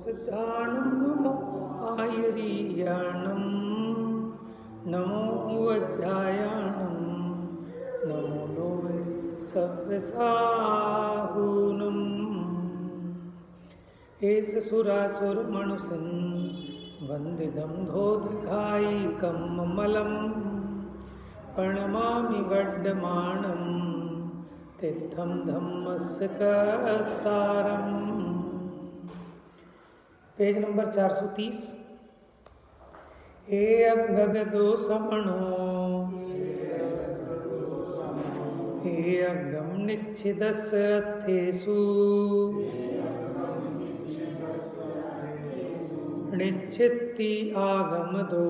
सिद्धाणं नमो आयरीयाणं नमो वज्रायाणं नमो लोहे सव्यसाहूनम् एष सुरासुरमणुसं वन्दितं धोधकायिकं ममलं प्रणमामि वड्डमाणं तीर्थं धम्मस्य कर्तारम्। Page number 430। हे अगगदो समणो हे अगम निच्छिदस्य अर्थेषु निच्छित्ति आगमदो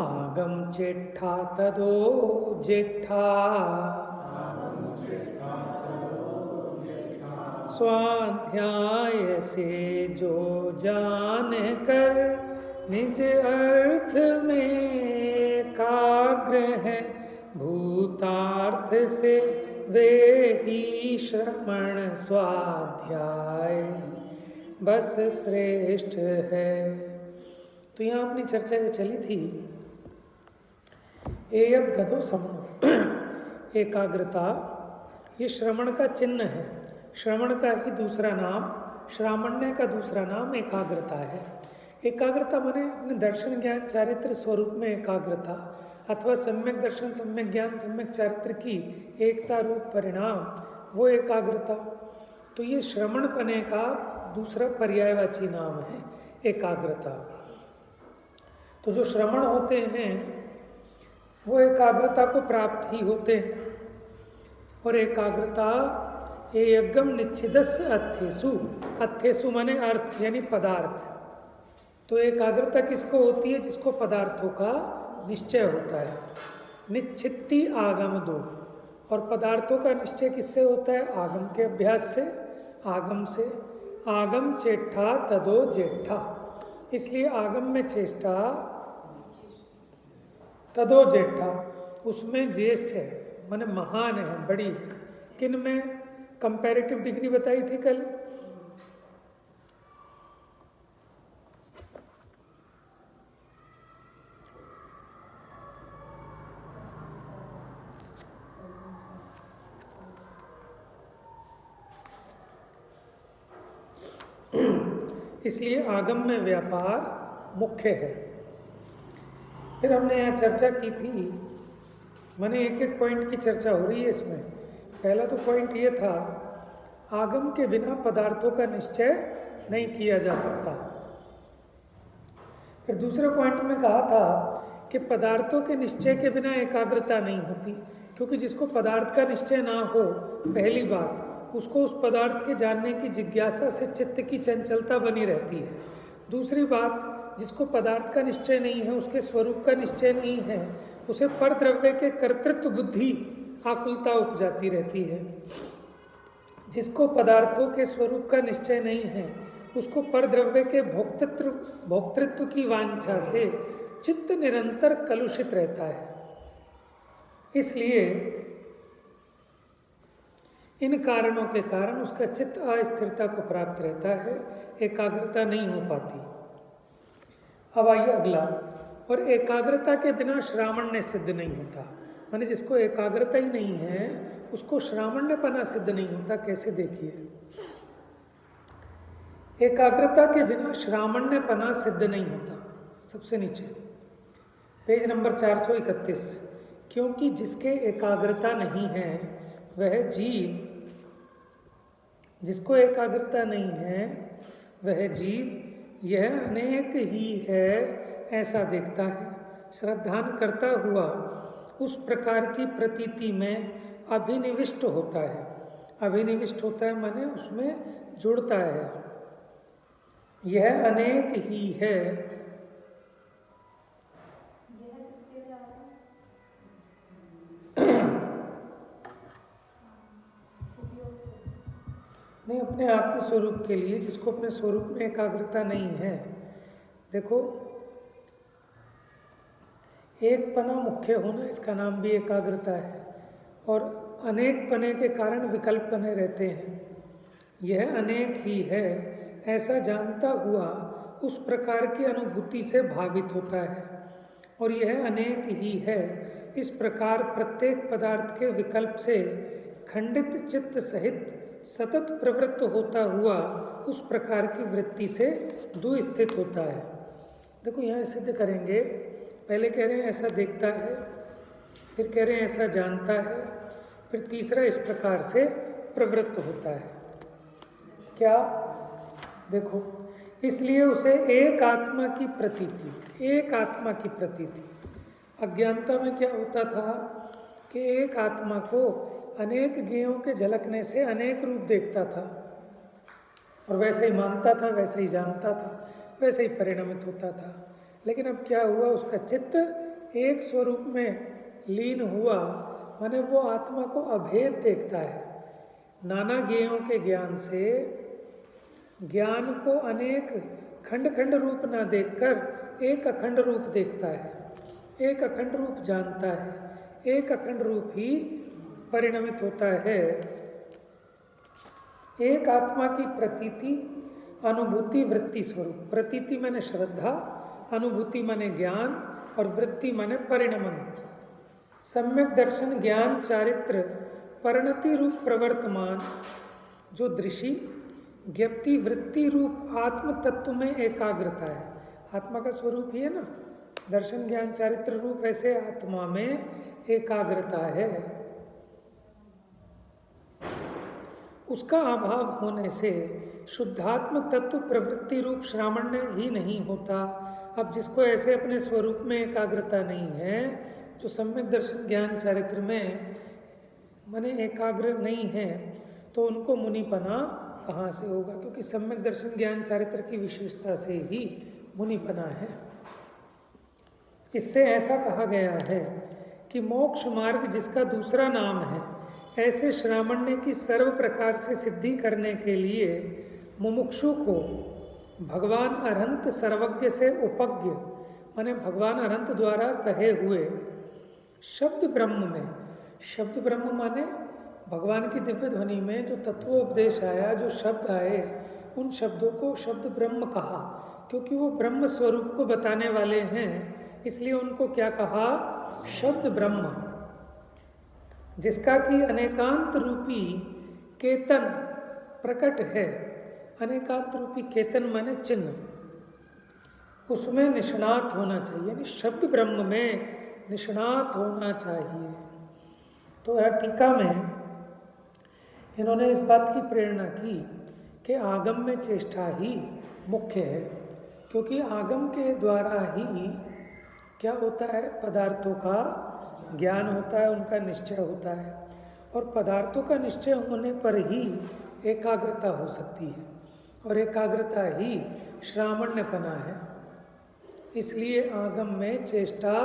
आगम चेट्ठा तदो जेठा स्वाध्याय से जो जान कर निज अर्थ में एकाग्र है भूतार्थ से वे ही श्रमण स्वाध्याय बस श्रेष्ठ है। तो यहाँ अपनी चर्चा ये चली थी एक गदो समनो एकाग्रता ये श्रवण का चिन्ह है। श्रवण का ही दूसरा नाम श्रामण्य का दूसरा नाम एकाग्रता है। एकाग्रता माने अपने दर्शन ज्ञान चारित्र स्वरूप में एकाग्रता अथवा सम्यक दर्शन सम्यक ज्ञान सम्यक चारित्र की एकता रूप परिणाम वो एकाग्रता। तो ये श्रवण पने का दूसरा पर्यायवाची नाम है एकाग्रता। तो जो श्रवण होते हैं वो एकाग्रता को प्राप्त ही होते हैं। और एकाग्रता यज्ञम निच्छिदस्य अर्थेषु अर्थेषु माने अर्थ यानी पदार्थ। तो एकाग्रता किसको होती है? जिसको पदार्थों का निश्चय होता है। निश्चित्ति आगम दो और पदार्थों का निश्चय किससे होता है? आगम के अभ्यास से आगम से। आगम चेष्टा तदो जेठा इसलिए आगम में चेष्टा तदो जेठा उसमें ज्येष्ठ है माने महान है बड़ी। किन में कंपैरेटिव डिग्री बताई थी कल? इसलिए आगम में व्यापार मुख्य है। फिर हमने यहाँ चर्चा की थी माने एक एक पॉइंट की चर्चा हो रही है इसमें। पहला तो पॉइंट ये था आगम के बिना पदार्थों का निश्चय नहीं किया जा सकता। फिर दूसरे पॉइंट में कहा था कि पदार्थों के निश्चय के बिना एकाग्रता नहीं होती, क्योंकि जिसको पदार्थ का निश्चय ना हो पहली बात उसको उस पदार्थ के जानने की जिज्ञासा से चित्त की चंचलता बनी रहती है। दूसरी बात जिसको पदार्थ का निश्चय नहीं है उसके स्वरूप का निश्चय नहीं है उसे परद्रव्य के कर्तृत्व बुद्धि आकुलता उपजाती रहती है। जिसको पदार्थों के स्वरूप का निश्चय नहीं है उसको परद्रव्य के भोक्तृत्व की वांछा से चित्त निरंतर कलुषित रहता है। इसलिए इन कारणों के कारण उसका चित्त अस्थिरता को प्राप्त रहता है, एकाग्रता नहीं हो पाती। अब आइए अगला। और एकाग्रता के बिना श्रावण्य सिद्ध नहीं होता। माने जिसको एकाग्रता ही नहीं है उसको श्रावण्यपना सिद्ध नहीं होता। कैसे? देखिए, एकाग्रता के बिना श्रावण्यपना सिद्ध नहीं होता। सबसे नीचे पेज नंबर 431। क्योंकि जिसके एकाग्रता नहीं है वह जीव, जिसको एकाग्रता नहीं है वह जीव यह अनेक ही है ऐसा देखता है। श्रद्धान करता हुआ उस प्रकार की प्रतीति में अभिनिविष्ट होता है। अभिनिविष्ट होता है माने उसमें जुड़ता है। यह अनेक ही है नहीं अपने आत्म स्वरूप के लिए, जिसको अपने स्वरूप में एकाग्रता नहीं है। देखो, एक पना मुख्य होना इसका नाम भी एकाग्रता है। और अनेक पने के कारण विकल्प बने रहते हैं। यह अनेक ही है ऐसा जानता हुआ उस प्रकार की अनुभूति से भावित होता है, और यह अनेक ही है इस प्रकार प्रत्येक पदार्थ के विकल्प से खंडित चित्त सहित सतत प्रवृत्त होता हुआ उस प्रकार की वृत्ति से दुस्थित होता है। देखो यहाँ सिद्ध करेंगे, पहले कह रहे हैं ऐसा देखता है, फिर कह रहे हैं ऐसा जानता है, फिर तीसरा इस प्रकार से प्रवृत्त होता है। क्या? देखो, इसलिए उसे एक आत्मा की प्रतीति, एक आत्मा की प्रतीति। अज्ञानता में क्या होता था कि एक आत्मा को अनेक ज्ञेयों के झलकने से अनेक रूप देखता था और वैसे ही मानता था, वैसे ही जानता था, वैसे ही परिणमित होता था। लेकिन अब क्या हुआ, उसका चित्त एक स्वरूप में लीन हुआ, माने वो आत्मा को अभेद देखता है। नाना ज्ञेयों के ज्ञान से ज्ञान को अनेक खंड खंड रूप न देखकर एक अखंड रूप देखता है, एक अखंड रूप जानता है, एक अखंड रूप ही परिणमित होता है। एक आत्मा की प्रतीति, अनुभूति, वृत्ति स्वरूप। प्रतीति माने श्रद्धा, अनुभूति माने ज्ञान और वृत्ति माने परिणमन। सम्यक दर्शन ज्ञान चारित्र परिणति रूप प्रवर्तमान जो दृषि ज्ञप्ति वृत्ति रूप आत्म तत्व में एकाग्रता है। आत्मा का स्वरूप ही है ना, दर्शन ज्ञान चारित्र रूप, ऐसे आत्मा में एकाग्रता है। उसका अभाव होने से शुद्धात्म तत्व प्रवृत्ति रूप श्रामण्य ही नहीं होता। अब जिसको ऐसे अपने स्वरूप में एकाग्रता नहीं है, जो सम्यक दर्शन ज्ञान चारित्र में माने एकाग्र नहीं है, तो उनको मुनिपना कहाँ से होगा? क्योंकि सम्यक दर्शन ज्ञान चारित्र की विशेषता से ही मुनिपना है। इससे ऐसा कहा गया है कि मोक्ष मार्ग जिसका दूसरा नाम है, ऐसे श्रामण्य की सर्व प्रकार से सिद्धि करने के लिए मुमुक्षु को भगवान अरहंत सर्वज्ञ से उपज्ञ माने भगवान अरहंत द्वारा कहे हुए शब्द ब्रह्म में, शब्द ब्रह्म माने भगवान की दिव्य ध्वनि में जो तत्वोपदेश आया, जो शब्द आए, उन शब्दों को शब्द ब्रह्म कहा, क्योंकि वो ब्रह्म स्वरूप को बताने वाले हैं, इसलिए उनको क्या कहा? शब्द ब्रह्म। जिसका कि अनेकांत रूपी केतन प्रकट है। अनेकांत रूपी केतन माने चिन्ह, उसमें निष्णात होना चाहिए, यानी शब्द ब्रह्म में निष्णात होना चाहिए। तो यह टीका में इन्होंने इस बात की प्रेरणा की कि आगम में चेष्टा ही मुख्य है, क्योंकि आगम के द्वारा ही क्या होता है? पदार्थों का ज्ञान होता है, उनका निश्चय होता है, और पदार्थों का निश्चय होने पर ही एकाग्रता हो सकती है, और एकाग्रता ही श्रामण्यपना है। इसलिए आगम में चेष्टा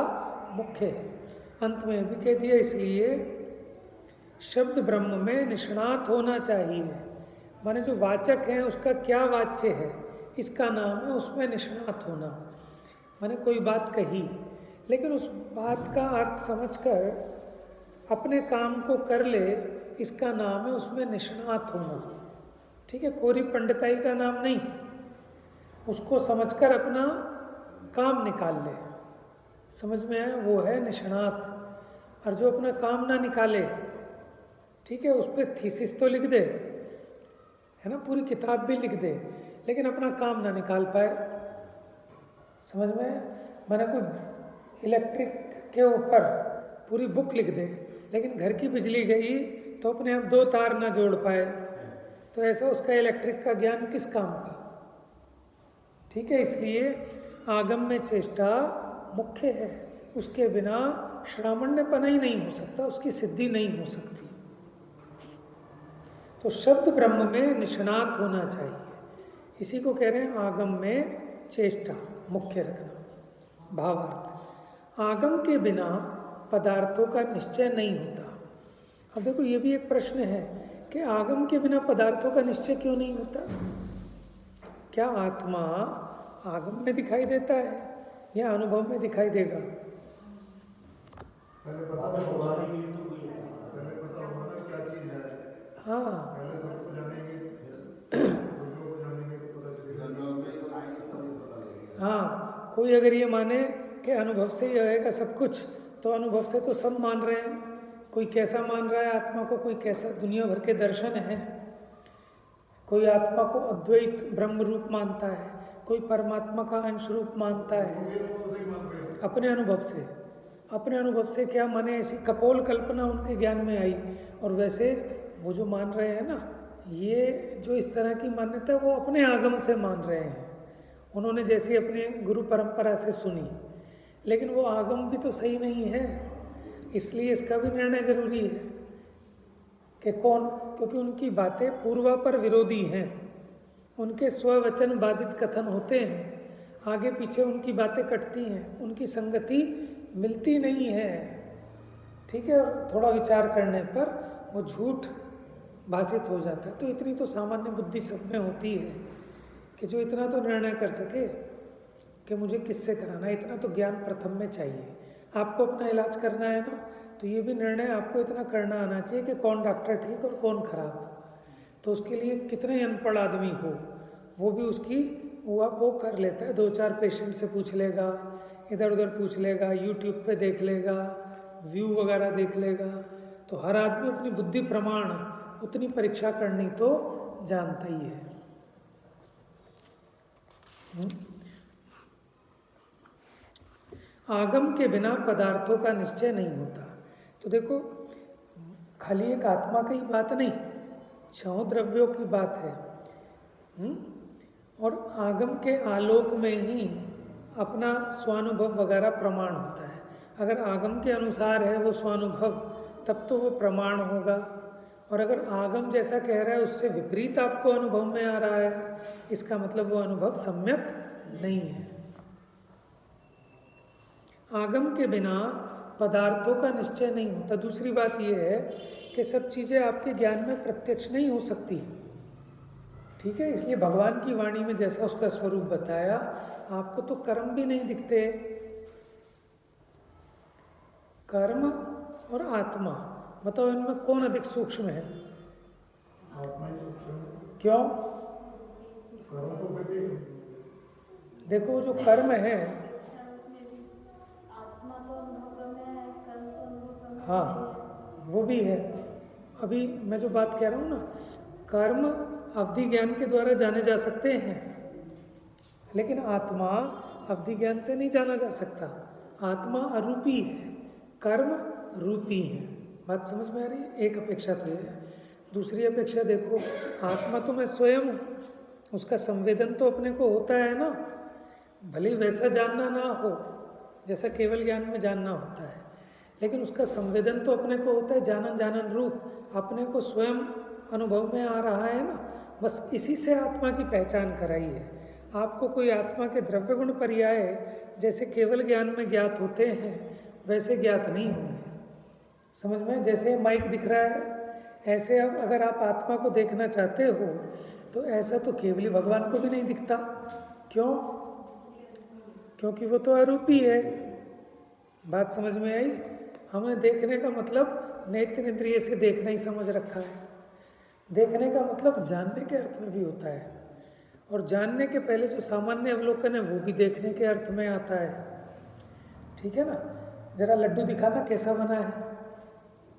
मुख्य है। अंत में भी कह दिया, इसलिए शब्द ब्रह्म में निष्णात होना चाहिए। माने जो वाचक है उसका क्या वाच्य है, इसका नाम है उसमें निष्णात होना। माने कोई बात कही, लेकिन उस बात का अर्थ समझकर अपने काम को कर ले, इसका नाम है उसमें निष्णात होना। ठीक है, कोरी पंडिताई का नाम नहीं, उसको समझकर अपना काम निकाल ले, समझ में आया, वो है निष्णात। और जो अपना काम ना निकाले, ठीक है, उस पर थीसिस तो लिख दे, है ना, पूरी किताब भी लिख दे, लेकिन अपना काम ना निकाल पाए, समझ में? मैंने कोई इलेक्ट्रिक के ऊपर पूरी बुक लिख दे, लेकिन घर की बिजली गई तो अपने आप 2 तार ना जोड़ पाए, तो ऐसा उसका इलेक्ट्रिक का ज्ञान किस काम का? ठीक है, इसलिए आगम में चेष्टा मुख्य है। उसके बिना श्रामण्यपना ही नहीं हो सकता, उसकी सिद्धि नहीं हो सकती। तो शब्द ब्रह्म में निष्णात होना चाहिए, इसी को कह रहे हैं आगम में चेष्टा मुख्य रखना। भावार्थ, आगम के बिना पदार्थों का निश्चय नहीं होता। अब देखो, ये भी एक प्रश्न है कि आगम के बिना पदार्थों का निश्चय क्यों नहीं होता? क्या आत्मा आगम में दिखाई देता है या अनुभव में दिखाई देगा? हाँ, हाँ, कोई अगर ये माने कि अनुभव से ही होएगा सब कुछ, तो अनुभव से तो सब मान रहे हैं। कोई कैसा मान रहा है आत्मा को, कोई कैसा, दुनिया भर के दर्शन हैं। कोई आत्मा को अद्वैत ब्रह्म रूप मानता है, कोई परमात्मा का अंश रूप मानता है। अपने अनुभव से क्या माने, ऐसी कपोल कल्पना उनके ज्ञान में आई। और वैसे वो जो मान रहे हैं ना, ये जो इस तरह की मान्यता वो अपने आगम से मान रहे हैं। उन्होंने जैसी अपने गुरु परंपरा से सुनी, लेकिन वो आगम भी तो सही नहीं है। इसलिए इसका भी निर्णय जरूरी है कि कौन, क्योंकि उनकी बातें पूर्वापर विरोधी हैं। उनके स्ववचन बाधित कथन होते हैं, आगे पीछे उनकी बातें कटती हैं, उनकी संगति मिलती नहीं है। ठीक है, और थोड़ा विचार करने पर वो झूठ भाषित हो जाता है। तो इतनी तो सामान्य बुद्धि सब में होती है कि जो इतना तो निर्णय कर सके कि मुझे किससे कराना है। इतना तो ज्ञान प्रथम में चाहिए। आपको अपना इलाज करना है ना, तो ये भी निर्णय आपको इतना करना आना चाहिए कि कौन डॉक्टर ठीक और कौन खराब। तो उसके लिए कितने अनपढ़ आदमी हो, वो भी उसकी वो कर लेता है। 2-4 पेशेंट से पूछ लेगा, इधर उधर पूछ लेगा, यूट्यूब पे देख लेगा, व्यू वगैरह देख लेगा। तो हर आदमी अपनी बुद्धि प्रमाण उतनी परीक्षा करनी तो जानता ही है। आगम के बिना पदार्थों का निश्चय नहीं होता। तो देखो, खाली एक आत्मा की बात नहीं, 6 द्रव्यों की बात है। और आगम के आलोक में ही अपना स्वानुभव वगैरह प्रमाण होता है। अगर आगम के अनुसार है वो स्वानुभव, तब तो वो प्रमाण होगा। और अगर आगम जैसा कह रहा है उससे विपरीत आपको अनुभव में आ रहा है, इसका मतलब वो अनुभव सम्यक नहीं है। आगम के बिना पदार्थों का निश्चय नहीं होता। दूसरी बात यह है कि सब चीज़ें आपके ज्ञान में प्रत्यक्ष नहीं हो सकती। ठीक है, इसलिए भगवान की वाणी में जैसा उसका स्वरूप बताया, आपको तो कर्म भी नहीं दिखते। कर्म और आत्मा, बताओ इनमें कौन अधिक सूक्ष्म है? आत्मा ही सूक्ष्म है। क्यों? कर्म तो फिर देखो, जो कर्म है, हाँ वो भी है। अभी मैं जो बात कह रहा हूँ ना, कर्म अवधि ज्ञान के द्वारा जाने जा सकते हैं, लेकिन आत्मा अवधि ज्ञान से नहीं जाना जा सकता। आत्मा अरूपी है, कर्म रूपी है। बात समझ में आ रही है? एक अपेक्षा तो है। दूसरी अपेक्षा देखो, आत्मा तो मैं स्वयं हूँ, उसका संवेदन तो अपने को होता है ना। भले वैसा जानना ना हो जैसा केवल ज्ञान में जानना होता है, लेकिन उसका संवेदन तो अपने को होता है। जानन रूप अपने को स्वयं अनुभव में आ रहा है ना। बस इसी से आत्मा की पहचान कराई है। आपको कोई आत्मा के द्रव्य गुण पर्याय जैसे केवल ज्ञान में ज्ञात होते हैं, वैसे ज्ञात नहीं होंगे। समझ में? जैसे माइक दिख रहा है, ऐसे अब अगर आप आत्मा को देखना चाहते हो तो ऐसा तो केवली भगवान को भी नहीं दिखता। क्यों? क्योंकि वो तो अरूपी है। बात समझ में आई? हमने देखने का मतलब नेत्र इंद्रिय से देखना ही समझ रखा है। देखने का मतलब जानने के अर्थ में भी होता है, और जानने के पहले जो सामान्य अवलोकन है वो भी देखने के अर्थ में आता है। ठीक है ना? जरा लड्डू दिखाना कैसा बना है,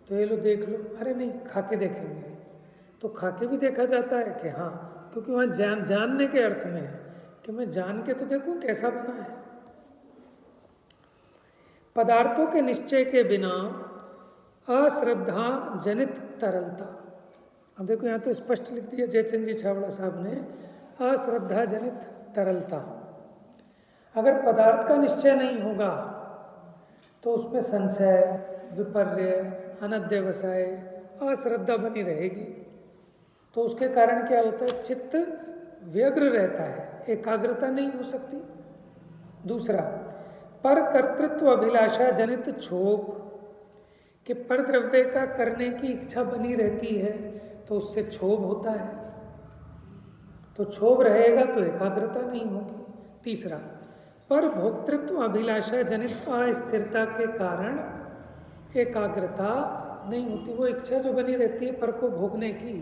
तो ये लो देख लो। अरे नहीं, खा के देखेंगे। तो खा के भी देखा जाता है कि हाँ, क्योंकि वहाँ जानने के अर्थ में है कि मैं जान के तो देखूं कैसा बना है। पदार्थों के निश्चय के बिना अश्रद्धा जनित तरलता। अब देखो, यहाँ तो स्पष्ट लिख दिया जयचंद जी छावड़ा साहब ने, अश्रद्धा जनित तरलता। अगर पदार्थ का निश्चय नहीं होगा तो उसमें संशय, विपर्य, अनध्यवसाय, अश्रद्धा बनी रहेगी। तो उसके कारण क्या होता है? चित्त व्यग्र रहता है, एकाग्रता नहीं हो सकती। दूसरा, पर कर्तृत्व अभिलाषा जनित क्षोभ, कि पर द्रव्य का करने की इच्छा बनी रहती है, तो उससे क्षोभ होता है। तो क्षोभ रहेगा तो एकाग्रता नहीं होगी। तीसरा, पर भोक्तृत्व अभिलाषा जनित अस्थिरता के कारण एकाग्रता नहीं होती। वो इच्छा जो बनी रहती है पर को भोगने की,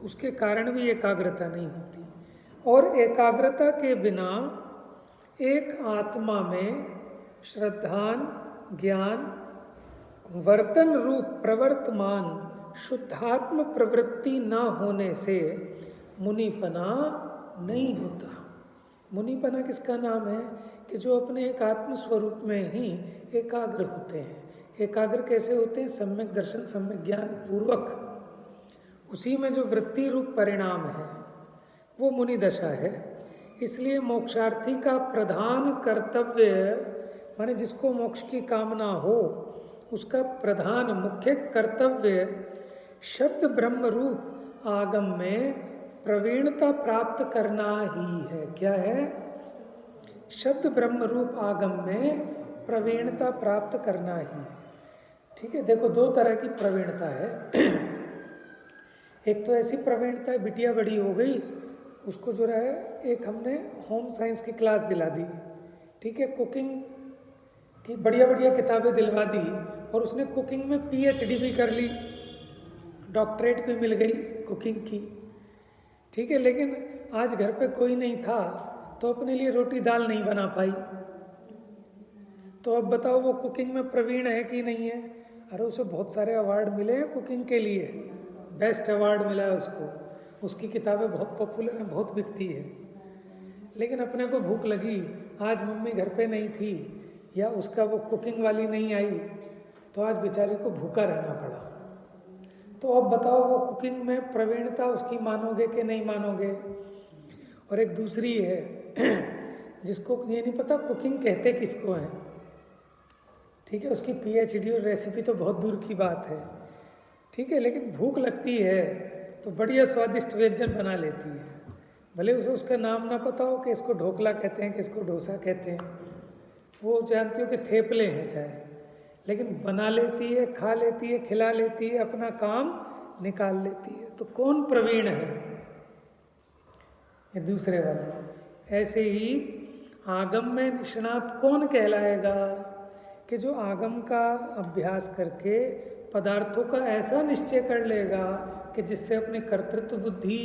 उसके कारण भी एकाग्रता नहीं होती। और एकाग्रता के बिना एक आत्मा में श्रद्धान ज्ञान वर्तन रूप प्रवर्तमान शुद्धात्म प्रवृत्ति न होने से मुनिपना नहीं होता। मुनिपना किसका नाम है? कि जो अपने एक आत्म स्वरूप में ही एकाग्र होते हैं। एकाग्र कैसे होते हैं? सम्यक दर्शन सम्यक ज्ञान पूर्वक। उसी में जो वृत्ति रूप परिणाम है वो मुनि दशा है। इसलिए मोक्षार्थी का प्रधान कर्तव्य, माने जिसको मोक्ष की कामना हो उसका प्रधान मुख्य कर्तव्य शब्द ब्रह्म रूप आगम में प्रवीणता प्राप्त करना ही है। क्या है? शब्द ब्रह्म रूप आगम में प्रवीणता प्राप्त करना ही। ठीक है, देखो दो तरह की प्रवीणता है। एक तो ऐसी प्रवीणता है, बिटिया बड़ी हो गई, उसको जो है एक हमने होम साइंस की क्लास दिला दी, ठीक है, कुकिंग की बढ़िया बढ़िया किताबें दिलवा दी और उसने कुकिंग में PhD भी कर ली, डॉक्टरेट भी मिल गई कुकिंग की। ठीक है, लेकिन आज घर पे कोई नहीं था तो अपने लिए रोटी दाल नहीं बना पाई। तो अब बताओ वो कुकिंग में प्रवीण है कि नहीं है? अरे उसे बहुत सारे अवार्ड मिले हैं कुकिंग के लिए, बेस्ट अवार्ड मिला है उसको, उसकी किताबें बहुत पॉपुलर हैं, बहुत बिकती है। लेकिन अपने को भूख लगी, आज मम्मी घर पे नहीं थी या उसका वो कुकिंग वाली नहीं आई, तो आज बेचारी को भूखा रहना पड़ा। तो अब बताओ वो कुकिंग में प्रवीणता उसकी मानोगे कि नहीं मानोगे? और एक दूसरी है जिसको ये नहीं पता कुकिंग कहते किसको है, ठीक है, उसकी PhD और रेसिपी तो बहुत दूर की बात है, ठीक है, लेकिन भूख लगती है तो बढ़िया स्वादिष्ट व्यंजन बना लेती है। भले उसे उसका नाम ना पता हो कि इसको ढोकला कहते हैं, कि इसको डोसा कहते हैं, वो जानती हो कि थेपले हैं चाहे, लेकिन बना लेती है, खा लेती है, खिला लेती है, अपना काम निकाल लेती है। तो कौन प्रवीण है? ये दूसरे वाले। ऐसे ही आगम में निष्णात कौन कहलाएगा? कि जो आगम का अभ्यास करके पदार्थों का ऐसा निश्चय कर लेगा कि जिससे अपनी कर्तृत्व बुद्धि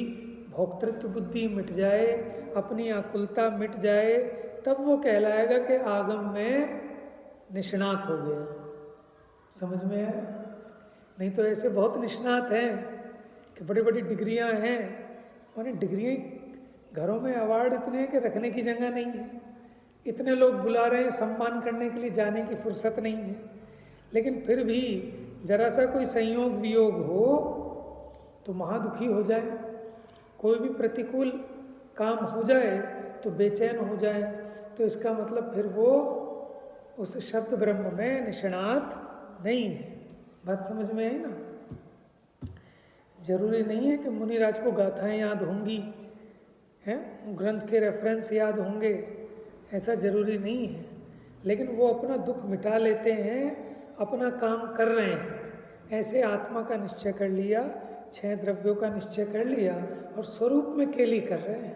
भोक्तृत्व बुद्धि मिट जाए, अपनी आकुलता मिट जाए, तब वो कहलाएगा कि आगम में निष्णात हो गया। समझ में है? नहीं तो ऐसे बहुत निष्णात हैं कि बड़ी बड़ी डिग्रियां हैं, माने डिग्रियां घरों में अवार्ड इतने हैं कि रखने की जगह नहीं है, इतने लोग बुला रहे हैं, सम्मान करने के लिए जाने की फुर्सत नहीं है। लेकिन फिर भी जरा सा कोई संयोग वियोग हो तो महादुखी हो जाए, कोई भी प्रतिकूल काम हो जाए तो बेचैन हो जाए, तो इसका मतलब फिर वो उस शब्द ब्रह्म में निष्णात नहीं है। बात समझ में आई ना? जरूरी नहीं है कि मुनिराज को गाथाएं याद होंगी, हैं, ग्रंथ के रेफरेंस याद होंगे, ऐसा जरूरी नहीं है। लेकिन वो अपना दुख मिटा लेते हैं, अपना काम कर रहे हैं, ऐसे आत्मा का निश्चय कर लिया, 6 द्रव्यों का निश्चय कर लिया और स्वरूप में केली कर रहे हैं,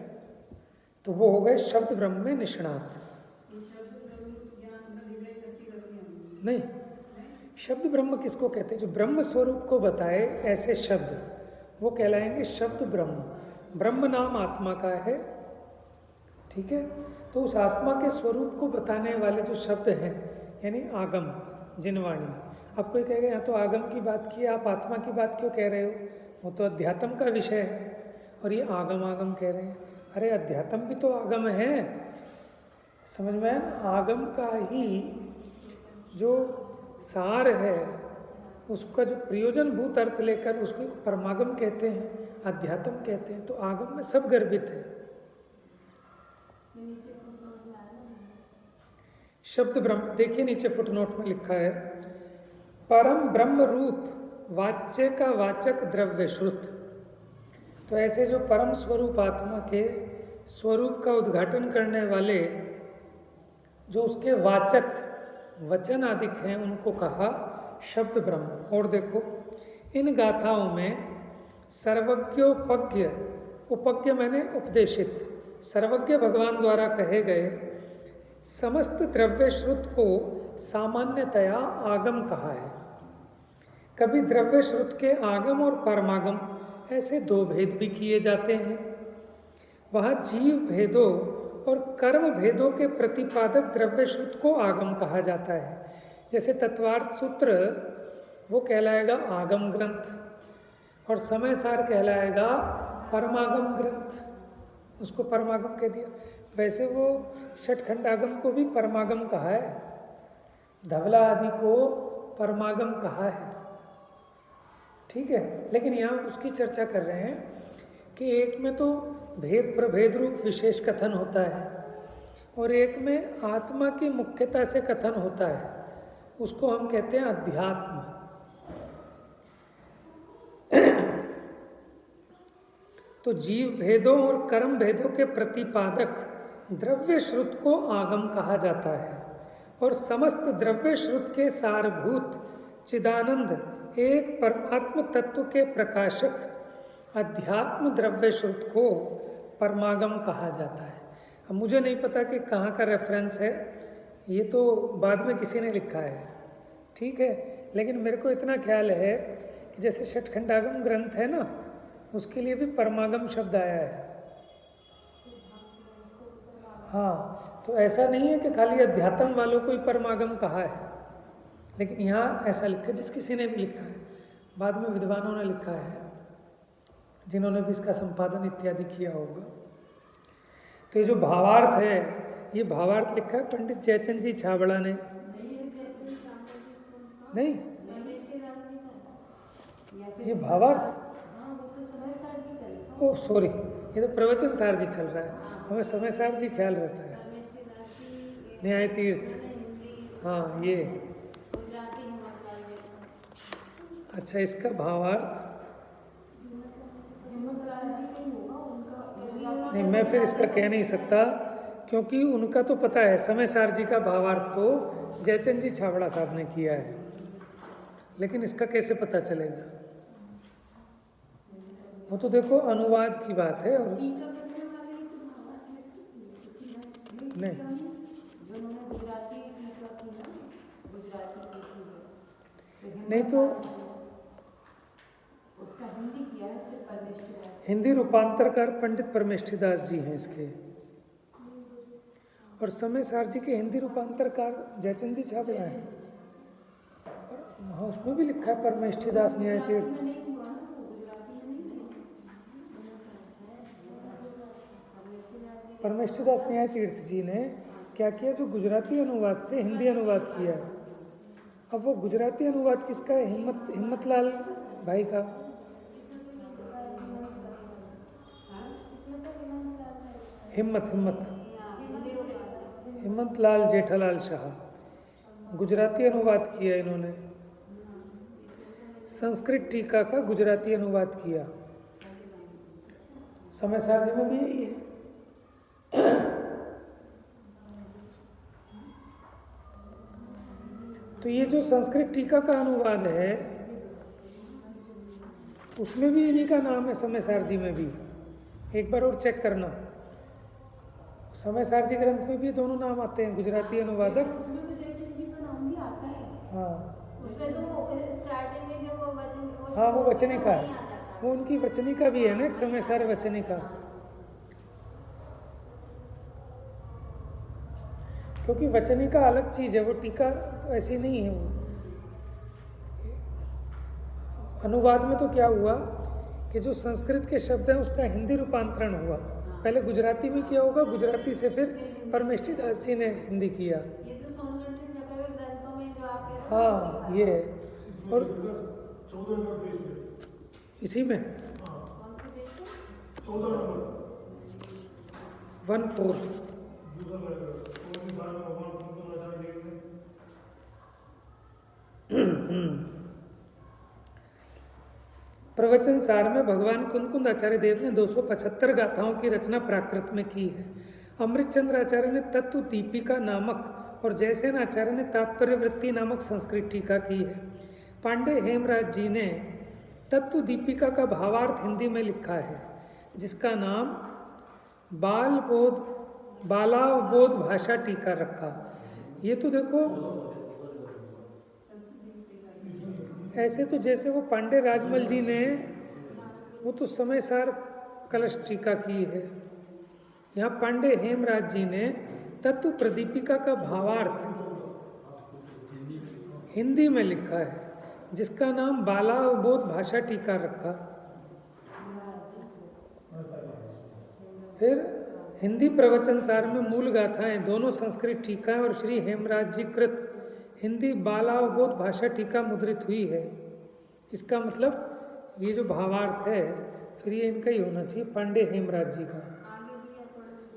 तो वो हो गए शब्द ब्रह्म में निष्णात। नहीं, शब्द ब्रह्म किसको कहते हैं? जो ब्रह्म स्वरूप को बताए ऐसे शब्द, वो कहलाएंगे शब्द ब्रह्म। ब्रह्म नाम आत्मा का है, ठीक है, तो उस आत्मा के स्वरूप को बताने वाले जो शब्द हैं, यानी आगम जिनवाणी। अब कोई कहेगा यहाँ तो आगम की बात की, आप आत्मा की बात क्यों कह रहे हो? वो तो अध्यात्म का विषय है और ये आगम आगम कह रहे हैं। अरे अध्यात्म भी तो आगम है, समझ में आया ना? आगम का ही जो सार है, उसका जो प्रयोजनभूत अर्थ लेकर उसको परमागम कहते हैं, अध्यात्म कहते हैं। तो आगम में सब गर्भित है। शब्द ब्रह्म, देखिए नीचे फुटनोट में लिखा है, परम ब्रह्म रूप वाच्य का वाचक द्रव्य श्रुत। तो ऐसे जो परम स्वरूप आत्मा के स्वरूप का उद्घाटन करने वाले जो उसके वाचक वचन आदि हैं, उनको कहा शब्द ब्रह्म। और देखो इन गाथाओं में सर्वज्ञोपज्ञ, उपज्ञ मैंने उपदेशित, सर्वज्ञ भगवान द्वारा कहे गए समस्त द्रव्य श्रुत को सामान्यतया आगम कहा है। कभी द्रव्य श्रुत के आगम और परमागम ऐसे 2 भेद भी किए जाते हैं। वहाँ जीव भेदों और कर्म भेदों के प्रतिपादक द्रव्य श्रुत को आगम कहा जाता है। जैसे तत्वार्थ सूत्र वो कहलाएगा आगम ग्रंथ और समय सार कहलाएगा परमागम ग्रंथ, उसको परमागम कह दिया। वैसे वो षटखंडागम को भी परमागम कहा है, धवला आदि को परमागम कहा है, ठीक है। लेकिन यहाँ उसकी चर्चा कर रहे हैं कि एक में तो भेद प्रभेद रूप विशेष कथन होता है और एक में आत्मा की मुख्यता से कथन होता है, उसको हम कहते हैं अध्यात्म। तो जीव भेदों और कर्म भेदों के प्रतिपादक द्रव्य श्रुत को आगम कहा जाता है और समस्त द्रव्य श्रुत के सारभूत चिदानंद एक परमात्म तत्व के प्रकाशक अध्यात्म द्रव्य श्रुत को परमागम कहा जाता है। अब मुझे नहीं पता कि कहाँ का रेफरेंस है, ये तो बाद में किसी ने लिखा है, ठीक है। लेकिन मेरे को इतना ख्याल है कि जैसे षटखंडागम ग्रंथ है ना, उसके लिए भी परमागम शब्द आया है। हाँ, तो ऐसा नहीं है कि खाली अध्यात्म वालों को ही परमागम कहा है, लेकिन यहाँ ऐसा लिखा है, जिस किसी ने भी लिखा है, बाद में विद्वानों ने लिखा है, जिन्होंने भी इसका संपादन इत्यादि किया होगा। तो ये जो भावार्थ है, ये भावार्थ लिखा है पंडित जयचंद जी छाबड़ा ने। नहीं, ये भावार्थ, ओ सॉरी, ये तो प्रवचन सार जी चल रहा है, हमें समय सार जी ख्याल रहता है। न्याय तीर्थ, हाँ ये, अच्छा इसका भावार्थ नहीं, मैं फिर इसका कह नहीं सकता, क्योंकि उनका तो पता है, समय सार जी का भावार्थ तो जयचंद जी छाबड़ा साहब ने किया है, लेकिन इसका कैसे पता चलेगा? वो तो देखो अनुवाद की बात है। और नहीं, नहीं तो हिंदी रूपांतरकार पंडित परमेष्ठीदास जी हैं इसके, और समय सार जी के हिंदी रूपांतरकार जयचंद जी छाबड़ा हैं। हाँ, उसमें भी लिखा है परमेष्ठीदास न्याय तीर्थ। परमेष्ठीदास न्याय तीर्थ जी ने क्या किया, जो गुजराती अनुवाद से हिंदी अनुवाद किया। अब वो गुजराती अनुवाद किसका है? हिम्मतलाल भाई का। हिम्मतलाल जेठालाल शाह, गुजराती अनुवाद किया इन्होंने। संस्कृत टीका का गुजराती अनुवाद किया। समय सार जी में भी यही है। तो ये जो संस्कृत टीका का अनुवाद है, उसमें भी इन्हीं का नाम है, समय सार जी में भी। एक बार और चेक करना, समय सार जी ग्रंथ में भी दोनों नाम आते हैं, गुजराती अनुवादक। हाँ, हाँ वो वचनिका है, वो उनकी वचनिका भी है ना, एक समय सार वचनिका। क्योंकि वचनिका अलग चीज है, वो टीका ऐसी नहीं है। वो अनुवाद में तो क्या हुआ कि जो संस्कृत के शब्द हैं उसका हिंदी रूपांतरण हुआ, पहले गुजराती में किया होगा, गुजराती से फिर परमेष्ठीदास जी ने हिंदी किया। ये तो सोनगढ़ से छपे हुए ग्रंथों में जो आप कह रहे हो, हाँ ये है। और 14 नंबर पेज पे, इसी में कौन से पेज पे? 14 नंबर 14 दूसरा पैराग्राफ, और भी बारे में भगवान तुमको नजर देंगे। प्रवचन सार में भगवान कुंदकुंद आचार्य देव ने 275 गाथाओं की रचना प्राकृत में की है। अमृतचंद्र आचार्य ने तत्व दीपिका नामक और जयसेन आचार्य ने तात्पर्य वृत्ति नामक संस्कृत टीका की है। पांडे हेमराज जी ने तत्व दीपिका का भावार्थ हिंदी में लिखा है, जिसका नाम बालावबोध भाषा टीका रखा। ये तो देखो, ऐसे तो जैसे वो पांडे राजमल जी ने, वो तो समय सार कलश टीका की है, यहाँ पांडे हेमराज जी ने तत्व प्रदीपिका का भावार्थ हिंदी में लिखा है, जिसका नाम बालावबोध भाषा टीका रखा। फिर हिंदी प्रवचन सार में मूल गाथाएं, दोनों संस्कृत टीकाएं और श्री हेमराज जी कृत हिंदी बालावबोध भाषा टीका मुद्रित हुई है। इसका मतलब ये जो भावार्थ है फिर ये इनका ही होना चाहिए, पांडे हेमराज जी का।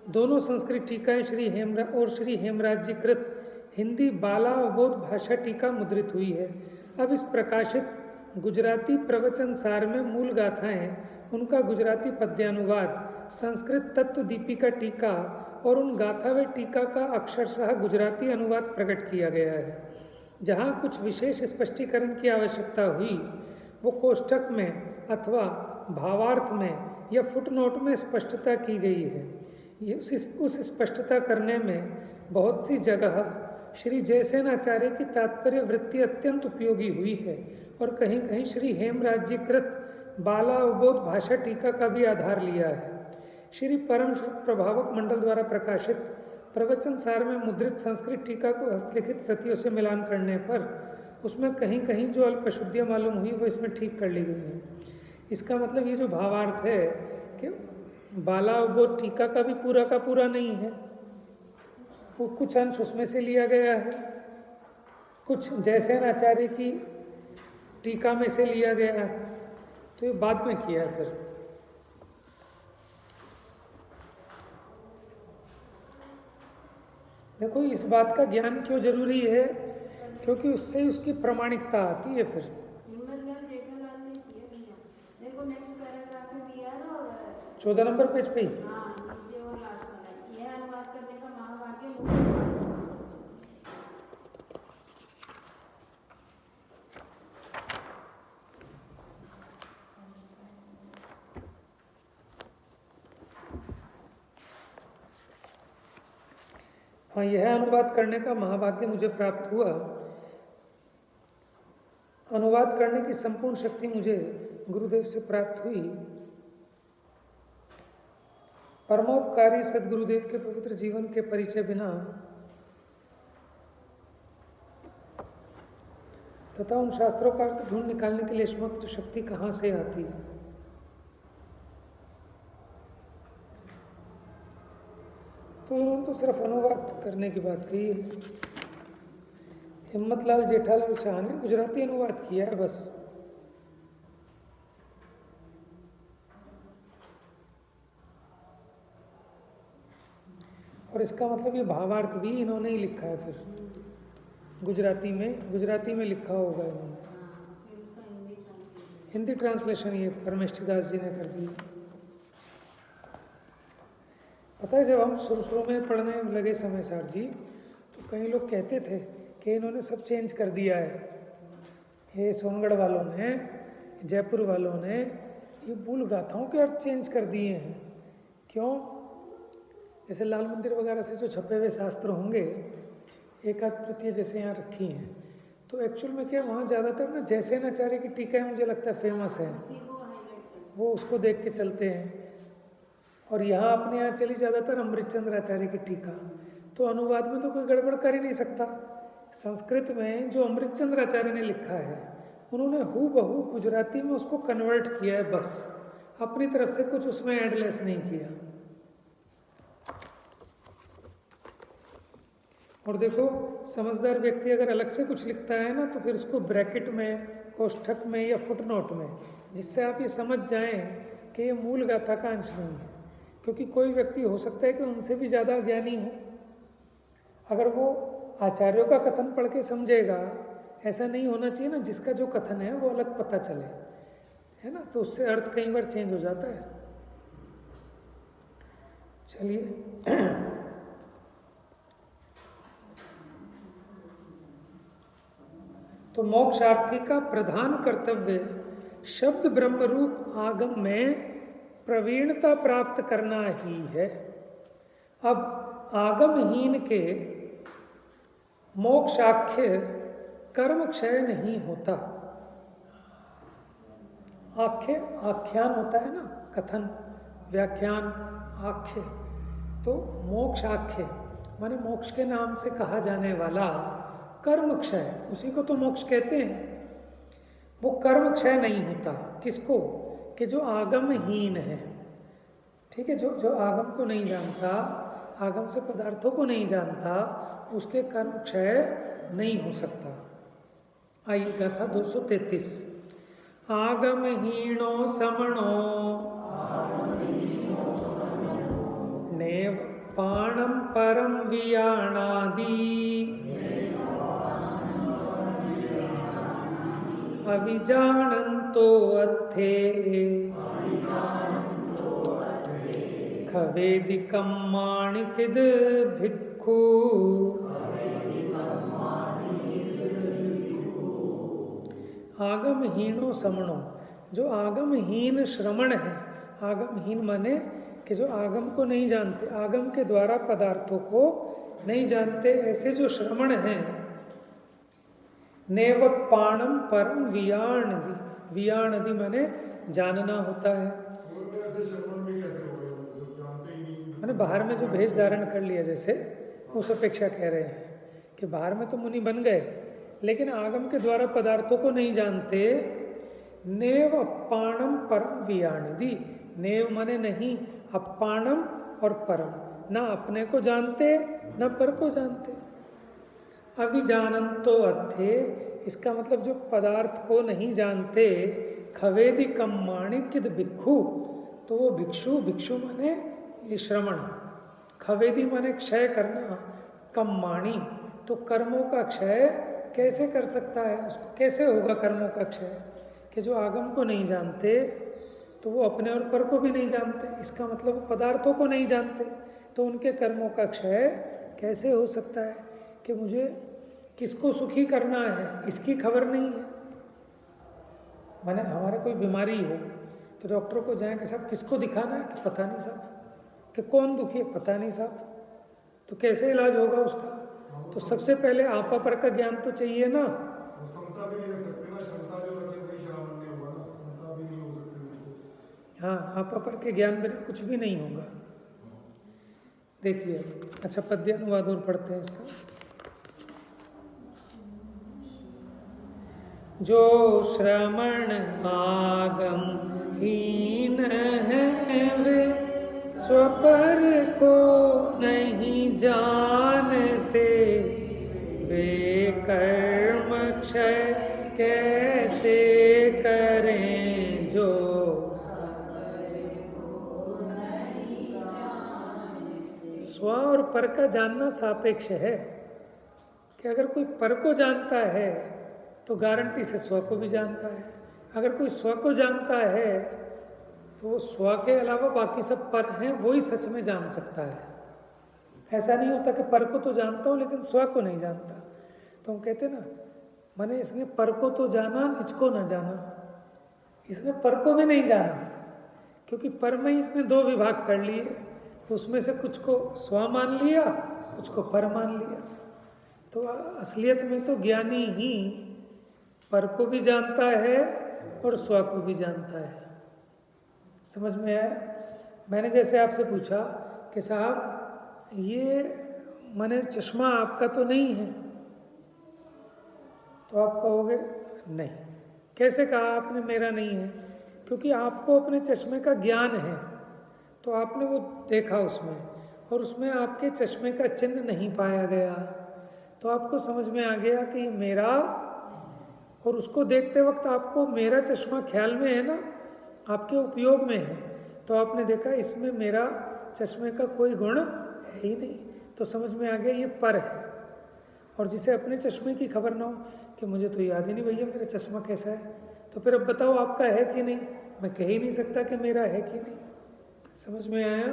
दोनों संस्कृत टीकाएं श्री हेमराज जी कृत हिंदी बालावबोध भाषा टीका मुद्रित हुई है। अब इस प्रकाशित गुजराती प्रवचन सार में मूल गाथाएं, उनका गुजराती पद्यानुवाद, संस्कृत तत्व दीपिका टीका और उन गाथा व टीका का अक्षरशः गुजराती अनुवाद प्रकट किया गया है। जहाँ कुछ विशेष स्पष्टीकरण की आवश्यकता हुई वो कोष्ठक में अथवा भावार्थ में या फुटनोट में स्पष्टता की गई है। ये उस स्पष्टता करने में बहुत सी जगह श्री जयसेन आचार्य की तात्पर्य वृत्ति अत्यंत उपयोगी हुई है और कहीं कहीं श्री हेमराज जी कृत बालावबोध भाषा टीका का भी आधार लिया है। श्री परम श्रुत प्रभावक मंडल द्वारा प्रकाशित प्रवचन सार में मुद्रित संस्कृत टीका को हस्तलिखित प्रतियों से मिलान करने पर उसमें कहीं कहीं जो अल्प अशुद्धियाँ मालूम हुई वो इसमें ठीक कर ली गई हैं। इसका मतलब ये जो भावार्थ है कि बालावबोध टीका का भी पूरा का पूरा नहीं है, वो कुछ अंश उसमें से लिया गया है, कुछ जयसेन आचार्य की टीका में से लिया गया है, तो ये बाद में किया है। फिर देखो इस बात का ज्ञान क्यों जरूरी है, क्योंकि उससे उसकी प्रामाणिकता आती है। फिर देखो नेक्स्ट पैराग्राफ में दिया है और 14 नंबर पेज पे ही हाँ नीचे और लास्ट वाला यह अनुवाद करने का महाभाग्य मुझे। हाँ, यह अनुवाद करने का महाभाग्य मुझे प्राप्त हुआ। अनुवाद करने की संपूर्ण शक्ति मुझे गुरुदेव से प्राप्त हुई। परमोपकारी सदगुरुदेव के पवित्र जीवन के परिचय बिना तथा उन शास्त्रों का अर्थ ढूंढ निकालने के लिए एकमात्र शक्ति कहाँ से आती है। तो इन्होंने तो सिर्फ अनुवाद करने की बात कही है। हिम्मतलाल जेठालाल शाह ने गुजराती अनुवाद किया है बस। और इसका मतलब ये भावार्थ भी इन्होंने ही लिखा है। फिर गुजराती में लिखा होगा इन्होंने। हिंदी ट्रांसलेशन ये परमेष्ठीदास जी ने कर दी। पता है जब हम शुरू में पढ़ने लगे समय सार जी, तो कई लोग कहते थे कि इन्होंने सब चेंज कर दिया है। ये सोनगढ़ वालों ने, जयपुर वालों ने ये मूल गाथाओं के अर्थ चेंज कर दिए हैं। क्यों? जैसे लाल मंदिर वगैरह से जो छपे हुए शास्त्र होंगे, एक आध प्रतियां जैसे यहाँ रखी हैं, तो एक्चुअल में क्या वहाँ ज़्यादातर ना जयसेन आचार्य की टीकाएं मुझे लगता है फेमस है, वो उसको देख के चलते हैं। और यहाँ अपने यहाँ चली ज़्यादातर अमृतचंद्र आचार्य की टीका। तो अनुवाद में तो कोई गड़बड़ कर ही नहीं सकता। संस्कृत में जो अमृतचंद्र आचार्य ने लिखा है, उन्होंने हूबहू गुजराती में उसको कन्वर्ट किया है बस, अपनी तरफ से कुछ उसमें एडलेस नहीं किया। और देखो समझदार व्यक्ति अगर अलग से कुछ लिखता है ना, तो फिर उसको ब्रैकेट में, कोष्ठक में या फुटनोट में, जिससे आप ये समझ जाएं कि ये मूल गाथा का अंश नहीं है। क्योंकि कोई व्यक्ति हो सकता है कि उनसे भी ज़्यादा ज्ञानी हो, अगर वो आचार्यों का कथन पढ़ के समझेगा, ऐसा नहीं होना चाहिए ना जिसका जो कथन है वो अलग पता चले, है ना, तो उससे अर्थ कई बार चेंज हो जाता है। चलिए तो मोक्षार्थी का प्रधान कर्तव्य शब्द ब्रह्मरूप आगम में प्रवीणता प्राप्त करना ही है। अब आगमहीन के मोक्षाख्य कर्म क्षय नहीं होता। आख्य आख्यान होता है ना, कथन, व्याख्यान, आख्य। तो मोक्षाख्य माने मोक्ष के नाम से कहा जाने वाला कर्म क्षय, उसी को तो मोक्ष कहते हैं। वो कर्म क्षय नहीं होता। किसको? कि जो आगमहीन है, ठीक है, जो आगम को नहीं जानता, आगम से पदार्थों को नहीं जानता, उसके कर्म क्षय नहीं हो सकता। आइए गाथा 233। आगमहीनो समणो नेव पाणम परम वियाणादि अविजानन्तो अर्थे खवेदिकं माणिकिद भिक्खु। आगमहीनो समणो, जो आगमहीन श्रमण है, आगमहीन माने कि जो आगम को नहीं जानते, आगम के द्वारा पदार्थों को नहीं जानते, ऐसे जो श्रमण हैं, नेव पाणम परम वियाणदि, वियाणदि माने जानना होता है। मैंने बाहर में जो भेष धारण कर लिया, जैसे उस अपेक्षा कह रहे हैं कि बाहर में तो मुनि बन गए, लेकिन आगम के द्वारा पदार्थों को नहीं जानते। नेव अपाणम परम वियाणदि, नेव माने नहीं, अपाणम और परम, ना अपने को जानते ना पर को जानते। अविजानन्तो अर्थे, इसका मतलब जो पदार्थ को नहीं जानते, खवेदि कम्माणिकिद भिक्षु, तो वो भिक्षु, भिक्षु माने ये श्रमण, खवेदी माने क्षय करना, कम्माणी तो कर्मों का क्षय कैसे कर सकता है, उसको कैसे होगा कर्मों का क्षय? कि जो आगम को नहीं जानते तो वो अपने और पर को भी नहीं जानते, इसका मतलब वो पदार्थों को नहीं जानते, तो उनके कर्मों का क्षय कैसे हो सकता है? कि मुझे किसको सुखी करना है इसकी खबर नहीं है। माने हमारा कोई बीमारी हो तो डॉक्टर को जाएं कि साहब किसको दिखाना है, कि पता नहीं साहब, कि कौन दुखी है, पता नहीं साहब, तो कैसे इलाज होगा उसका? तो सबसे पहले आपा पर का ज्ञान तो चाहिए ना। हाँ, आपा पर के ज्ञान बिना कुछ भी नहीं होगा। देखिए, अच्छा पद्य अनुवाद और पढ़ते हैं इसका। जो श्रमण आगम हीन है वे स्वपर को नहीं जानते, वे कर्म क्षय कैसे करें जो स्व और पर का जानना सापेक्ष है। कि अगर कोई पर को जानता है तो गारंटी से स्व को भी जानता है, अगर कोई स्व को जानता है तो स्व के अलावा बाकी सब पर हैं, वो ही सच में जान सकता है। ऐसा नहीं होता कि पर को तो जानता हूँ लेकिन स्व को नहीं जानता। तो हम कहते ना, माने इसने पर को तो जाना, निजको ना जाना, इसने पर को भी नहीं जाना, क्योंकि पर में ही इसने दो विभाग कर लिए, उसमें से कुछ को स्व मान लिया, कुछ को पर मान लिया। तो असलियत में तो ज्ञानी ही पर को भी जानता है और स्व को भी जानता है। समझ में आया? मैंने जैसे आपसे पूछा कि साहब ये माने चश्मा आपका तो नहीं है, तो आप कहोगे नहीं। कैसे कहा आपने मेरा नहीं है? क्योंकि आपको अपने चश्मे का ज्ञान है, तो आपने वो देखा उसमें, और उसमें आपके चश्मे का चिन्ह नहीं पाया गया, तो आपको समझ में आ गया कि मेरा, और उसको देखते वक्त आपको मेरा चश्मा ख्याल में है ना, आपके उपयोग में है, तो आपने देखा इसमें मेरा चश्मे का कोई गुण है ही नहीं, तो समझ में आ गया ये पर है। और जिसे अपने चश्मे की खबर ना हो कि मुझे तो याद ही नहीं भैया मेरा चश्मा कैसा है, तो फिर अब बताओ आपका है कि नहीं? मैं कह ही नहीं सकता कि मेरा है कि नहीं। समझ में आया?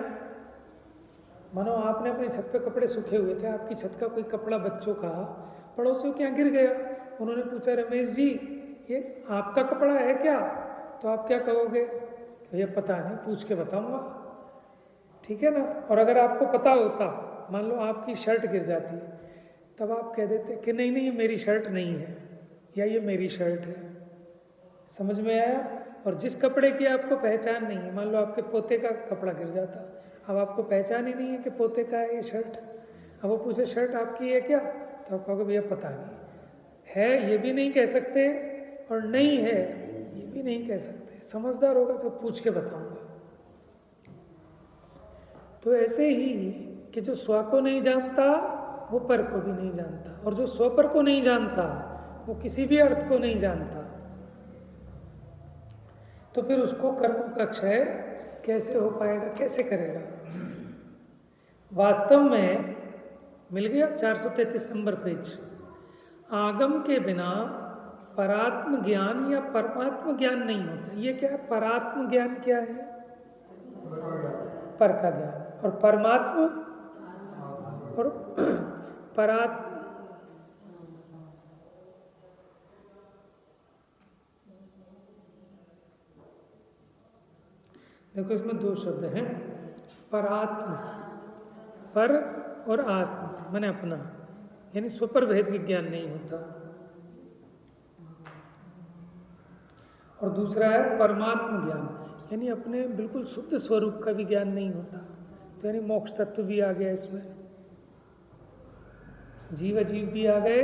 मानो आपने अपनी छत पे कपड़े सूखे हुए थे, आपकी छत का कोई कपड़ा बच्चों का पड़ोसियों के यहाँ गिर गया, उन्होंने पूछा रमेश जी ये आपका कपड़ा है क्या? तो आप क्या कहोगे? भैया पता नहीं, पूछ के बताऊंगा। ठीक है ना? और अगर आपको पता होता, मान लो आपकी शर्ट गिर जाती, तब आप कह देते कि नहीं नहीं ये मेरी शर्ट नहीं है, या ये मेरी शर्ट है। समझ में आया? और जिस कपड़े की आपको पहचान नहीं है, मान लो आपके पोते का कपड़ा गिर जाता, अब आपको पहचान ही नहीं है कि पोते का है ये शर्ट। अब वो पूछे शर्ट आपकी है क्या, तो आप कहोगे भैया पता नहीं है, ये भी नहीं कह सकते और नहीं है ये भी नहीं कह सकते। समझदार होगा तो पूछ के बताऊंगा। तो ऐसे ही कि जो स्व को नहीं जानता वो पर को भी नहीं जानता, और जो स्व पर को नहीं जानता वो किसी भी अर्थ को नहीं जानता। तो फिर उसको कर्मों का क्षय कैसे हो पाएगा, कैसे करेगा? वास्तव में मिल गया 433 नंबर पेज। आगम के बिना परात्म ज्ञान या परमात्म ज्ञान नहीं होता। ये क्या है? परात्म ज्ञान क्या है? पर का ज्ञान। और परमात्म और परात्म, देखो इसमें दो शब्द हैं, परात्म, पर और आत्म माने अपना, यानी स्वपर भेद विज्ञान नहीं होता। और दूसरा है परमात्म ज्ञान, यानी अपने बिल्कुल शुद्ध स्वरूप का भी ज्ञान नहीं होता। तो यानी मोक्ष तत्व भी आ गया इसमें, जीव अजीव भी आ गए,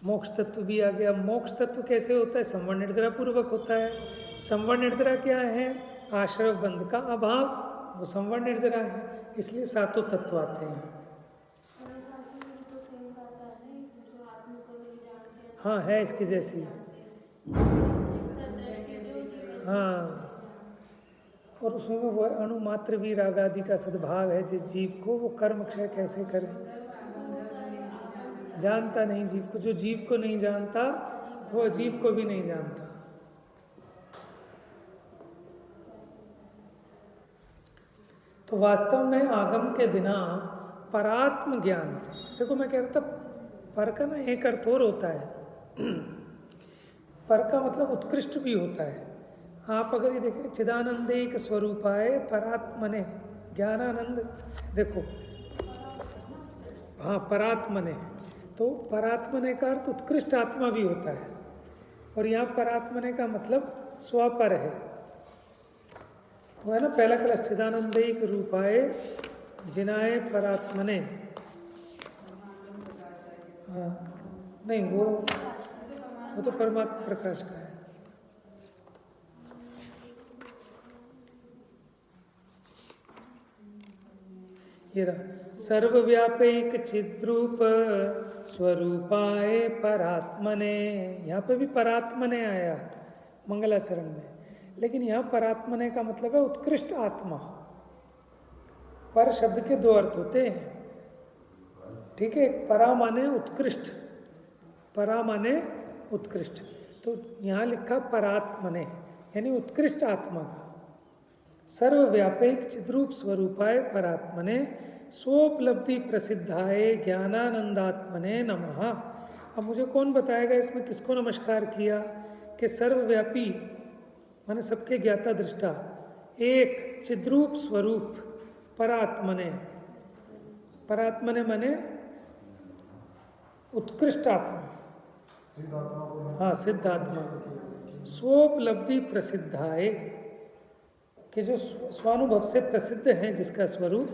मोक्ष तत्व भी आ गया। मोक्ष तत्व कैसे होता है? संवरण निर्जरा पूर्वक होता है। संवरण निर्जरा क्या है? आश्रव बंध का अभाव, वो संवरण निर्जरा है, इसलिए सातों तत्व आते हैं। हाँ है इसकी जैसी, हाँ। और उसमें वो अणुमात्र भी रागादि का सद्भाव है जिस जीव को, वो कर्म क्षय कैसे करे? जानता नहीं जीव को। जो जीव को नहीं जानता वो अजीव को भी नहीं जानता। तो वास्तव में आगम के बिना परात्म ज्ञान, देखो मैं कह रहा था पर का ना एक अर्थ और होता है, पर का मतलब उत्कृष्ट भी होता है। आप अगर ये देखें, चिदानंदेक स्वरूपाय परात्मने ज्ञानानंद, देखो हाँ परात्मने, तो परात्मने का अर्थ उत्कृष्ट आत्मा भी होता है, और यहाँ परात्मने का मतलब स्वपर है। वो है ना पहला क्लास, चिदानंदेक रूपाय जिनाय परात्मने, हाँ नहीं वो तो परमात्मा प्रकाश का है। ये रहा, सर्वव्यापक चिद्रूप स्वरूपाय परात्मने, यहाँ पे भी परात्मने आया मंगलाचरण में, लेकिन यहाँ परात्मने का मतलब है उत्कृष्ट आत्मा। पर शब्द के दो अर्थ होते हैं, ठीक है? परा माने उत्कृष्ट, परा माने उत्कृष्ट, तो यहाँ लिखा परात्मने यानी उत्कृष्ट आत्मा का। सर्वव्यापक चिद्रूप स्वरूपाय परात्मने स्वोपलब्धि प्रसिद्धाय ज्ञानानंदात्मने नमः। अब मुझे कौन बताएगा इसमें किसको नमस्कार किया? कि सर्वव्यापी माने सबके ज्ञाता दृष्टा, एक चिद्रूप स्वरूप परात्मने, परात्मने माने उत्कृष्ट आत्मा, हाँ सिद्धात्मा, स्वोपलब्धि प्रसिद्धाय कि जो स्वानुभव से प्रसिद्ध है जिसका स्वरूप,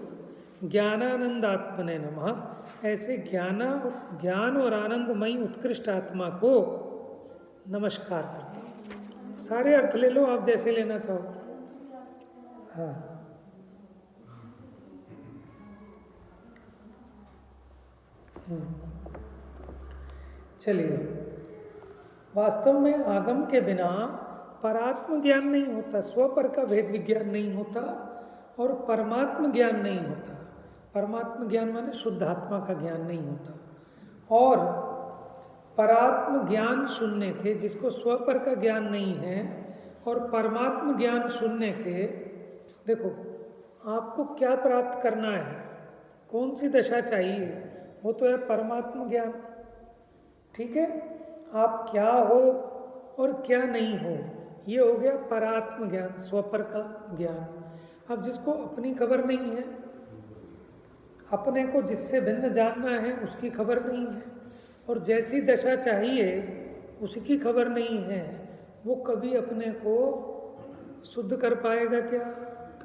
ज्ञानानंदात्मने नमः, ऐसे ज्ञान और आनंदमयी उत्कृष्ट आत्मा को नमस्कार करता हूँ। सारे अर्थ ले लो आप जैसे लेना चाहो। हाँ चलिए, वास्तव में आगम के बिना परात्म ज्ञान नहीं होता, स्वपर का भेद विज्ञान नहीं होता, और परमात्म ज्ञान नहीं होता। परमात्म ज्ञान माने शुद्ध आत्मा का ज्ञान नहीं होता। और परात्म ज्ञान शून्य के, जिसको स्वपर का ज्ञान नहीं है, और परमात्म ज्ञान शून्य के, देखो आपको क्या प्राप्त करना है, कौन सी दशा चाहिए, वो तो है परमात्म ज्ञान, ठीक है? आप क्या हो और क्या नहीं हो, ये हो गया परात्म ज्ञान, स्वपर का ज्ञान। अब जिसको अपनी खबर नहीं है, अपने को जिससे भिन्न जानना है उसकी खबर नहीं है, और जैसी दशा चाहिए उसकी खबर नहीं है, वो कभी अपने को शुद्ध कर पाएगा क्या?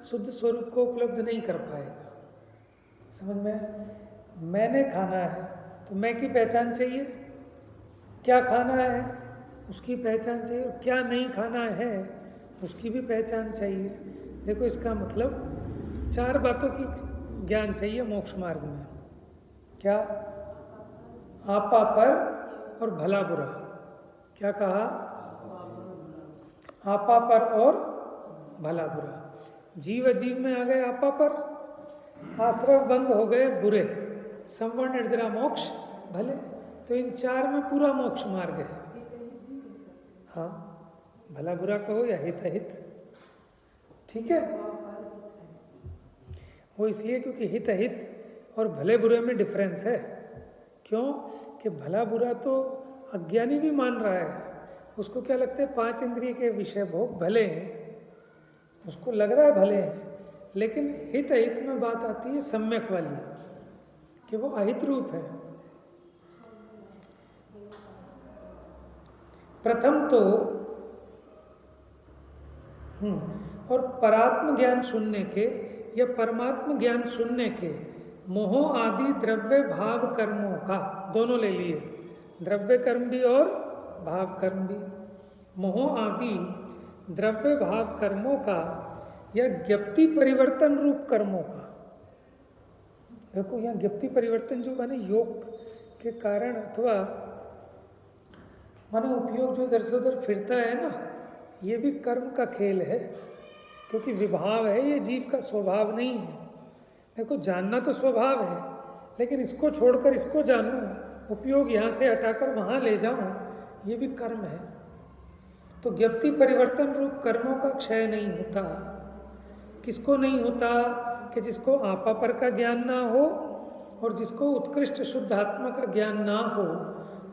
शुद्ध स्वरूप को उपलब्ध नहीं कर पाएगा। समझ में आया? मैंने खाना है तो मैं की पहचान चाहिए, क्या खाना है उसकी पहचान चाहिए, क्या नहीं खाना है उसकी भी पहचान चाहिए। देखो इसका मतलब 4 बातों की ज्ञान चाहिए मोक्ष मार्ग में। क्या? आपा पर और भला बुरा। क्या कहा? आपा पर और भला बुरा। जीव अजीव में आ गए आपा पर, आश्रव बंद हो गए बुरे, संवर्ण निर्जरा मोक्ष भले। तो इन 4 में पूरा मोक्ष मार्ग है। हाँ, भला बुरा कहो या हित अहित, ठीक है। वो इसलिए क्योंकि हित अहित और भले बुरे में डिफरेंस है। क्यों? कि भला बुरा तो अज्ञानी भी मान रहा है, उसको क्या लगता है 5 इंद्रिय के विषय भोग भले हैं, उसको लग रहा है भले हैं। लेकिन हित अहित में बात आती है सम्यक वाली, कि वो अहित रूप है। प्रथम तो और परात्म ज्ञान सुनने के या परमात्म ज्ञान सुनने के मोह आदि द्रव्य भाव कर्मों का, दोनों ले लिए, द्रव्य कर्म भी और भाव कर्म भी। मोह आदि द्रव्य भाव कर्मों का या ज्ञप्ति परिवर्तन रूप कर्मों का। देखो यहाँ ज्ञप्ति परिवर्तन जो माने योग के कारण अथवा माने उपयोग जो इधर से उधर फिरता है ना, ये भी कर्म का खेल है, क्योंकि विभाव है, ये जीव का स्वभाव नहीं है। देखो जानना तो स्वभाव है, लेकिन इसको छोड़कर इसको जानूं, उपयोग यहाँ से हटाकर वहाँ ले जाऊं, ये भी कर्म है। तो ज्ञप्ति परिवर्तन रूप कर्मों का क्षय नहीं होता। किसको नहीं होता? कि जिसको आपा पर का ज्ञान ना हो और जिसको उत्कृष्ट शुद्ध आत्मा का ज्ञान ना हो,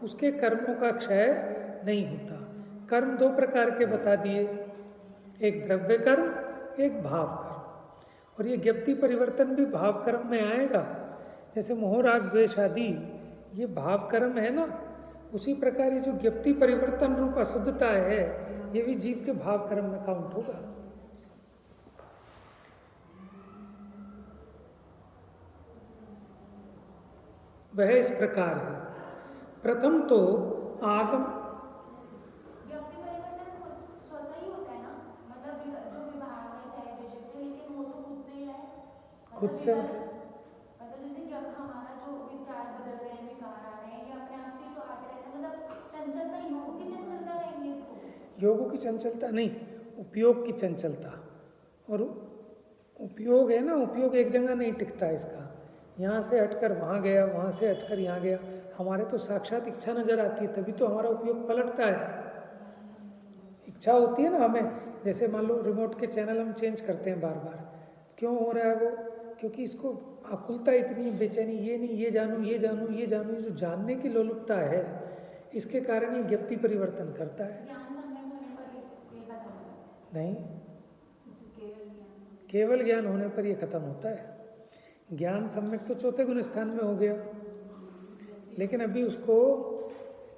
उसके कर्मों का क्षय नहीं होता। कर्म 2 प्रकार के बता दिए, एक द्रव्य कर्म, एक भाव कर्म। और ये ज्ञप्ति परिवर्तन भी भाव कर्म में आएगा। जैसे मोह राग द्वेष आदि ये भाव कर्म है ना, उसी प्रकार ये जो ज्ञप्ति परिवर्तन रूप अशुद्धता है, ये भी जीव के भाव कर्म में काउंट होगा। वह इस प्रकार है। प्रथम तो आगम खुद से मतलब जैसे कि अब हमारा जो विचार बदल रहे हैं, विकार आ रहे हैं, ये अपने आप से तो आते रहते हैं, मतलब चंचलता, योग की चंचलता रहेंगे इसको। योगों की चंचलता नहीं, उपयोग की चंचलता। और उपयोग है ना, उपयोग एक जगह नहीं टिकता है इसका, यहाँ से हटकर वहाँ गया, वहाँ से हटकर यहाँ गया। हमारे तो साक्षात इच्छा नजर आती है, तभी तो हमारा उपयोग पलटता है। इच्छा होती है ना हमें, जैसे मान लो रिमोट के चैनल हम चेंज करते हैं बार बार, क्यों हो रहा है वो? क्योंकि इसको आकुलता इतनी, बेचैनी, ये नहीं ये जानूँ, ये जानूँ, ये जानूँ, ये जो जानने की लोलुपता है, इसके कारण ये ज्ञप्ति परिवर्तन करता है। नहीं, केवल ज्ञान होने पर ये खत्म होता है। ज्ञान सम्यक तो 4थे गुण स्थान में हो गया, लेकिन अभी उसको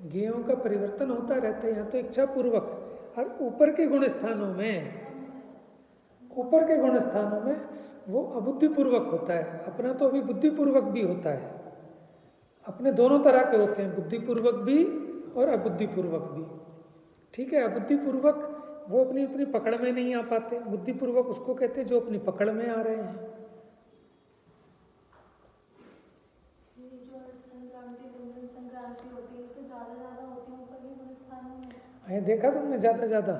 ज्ञेयों का परिवर्तन होता रहता है। यहाँ तो इच्छा पूर्वक, और ऊपर के गुण स्थानों में, ऊपर के गुण स्थानों में वो अबुद्धिपूर्वक होता है। अपना तो अभी बुद्धिपूर्वक भी होता है, अपने दोनों तरह के होते हैं, बुद्धिपूर्वक भी और अबुद्धिपूर्वक भी। ठीक है, अबुद्धिपूर्वक वो अपनी उतनी पकड़ में नहीं आ पाते, बुद्धिपूर्वक उसको कहते हैं जो अपनी पकड़ में आ रहे हैं। देखा तुमने? ज़्यादा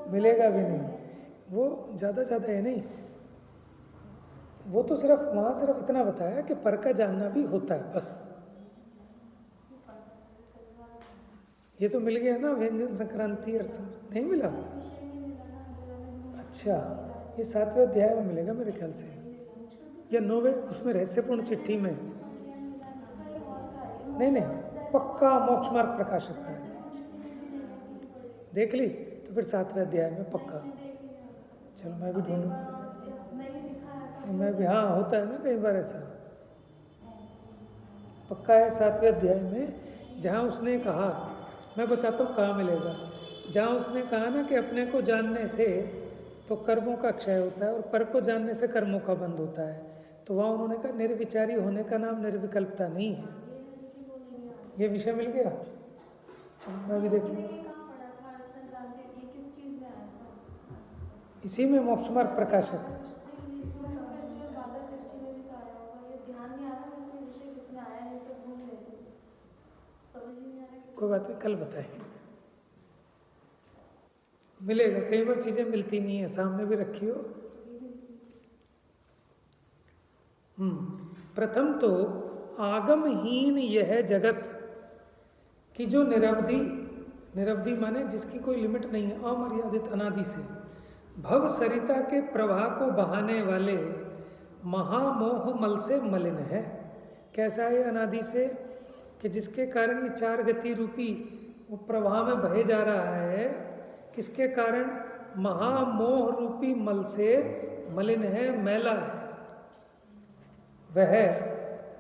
मिलेगा भी नहीं, वो ज़्यादा है नहीं। वो तो सिर्फ वहाँ सिर्फ इतना बताया कि पर का जानना भी होता है, बस। ये तो मिल गया ना, व्यंजन संक्रांति अर्थ नहीं मिला? अच्छा, ये 7वें अध्याय में मिलेगा मेरे ख्याल से, या 9वें, उसमें रहस्यपूर्ण चिट्ठी में। नहीं, पक्का मोक्ष मार्ग प्रकाशक का है। देख ली तो फिर 7वें अध्याय में पक्का। चलो मैं भी ढूंढूंगा, मैं भी, हाँ होता है ना कई बार ऐसा। पक्का है 7वें अध्याय में, जहाँ उसने कहा, मैं बताता हूँ कहाँ मिलेगा, जहाँ उसने कहा ना कि अपने को जानने से तो कर्मों का क्षय होता है, और पर को जानने से कर्मों का बंध होता है। तो वहाँ उन्होंने कहा निर्विचारी होने का नाम निर्विकल्पता नहीं है। ये विषय मिल गया। चलो मैं भी देख लूँ। इसी में मोक्ष मार्ग प्रकाशक। कोई बात नहीं, कल बताएंगे, मिलेगा। कई बार चीजें मिलती नहीं है, सामने भी रखी हो। प्रथम तो आगमहीन यह जगत की जो निरवधि, निरवधि माने जिसकी कोई लिमिट नहीं है, अमर्यादित अनादि से भव सरिता के प्रवाह को बहाने वाले महामोह मल से मलिन है। कैसा है अनादि से? कि जिसके कारण ये चार गति रूपी वो प्रवाह में बहे जा रहा है, किसके कारण? महामोह रूपी मल से मलिन है, मैला है। वह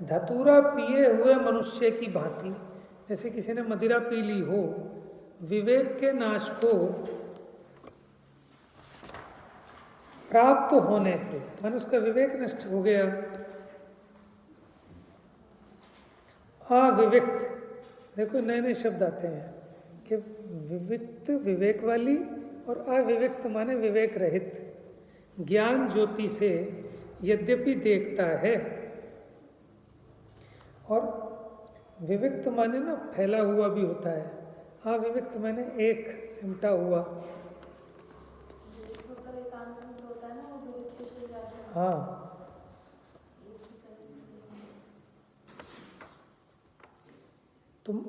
धतूरा पिए हुए मनुष्य की भांति, जैसे किसी ने मदिरा पी ली हो, विवेक के नाश को प्राप्त होने से, मन उसका विवेक नष्ट हो गया। अविविक्त, देखो नए नए शब्द आते हैं कि विविक्त विवेक वाली, और अविविक्त माने विवेक रहित। ज्ञान ज्योति से यद्यपि देखता है, और विविक्त माने ना फैला हुआ भी होता है, अविविक्त माने एक सिमटा हुआ। हाँ, तुम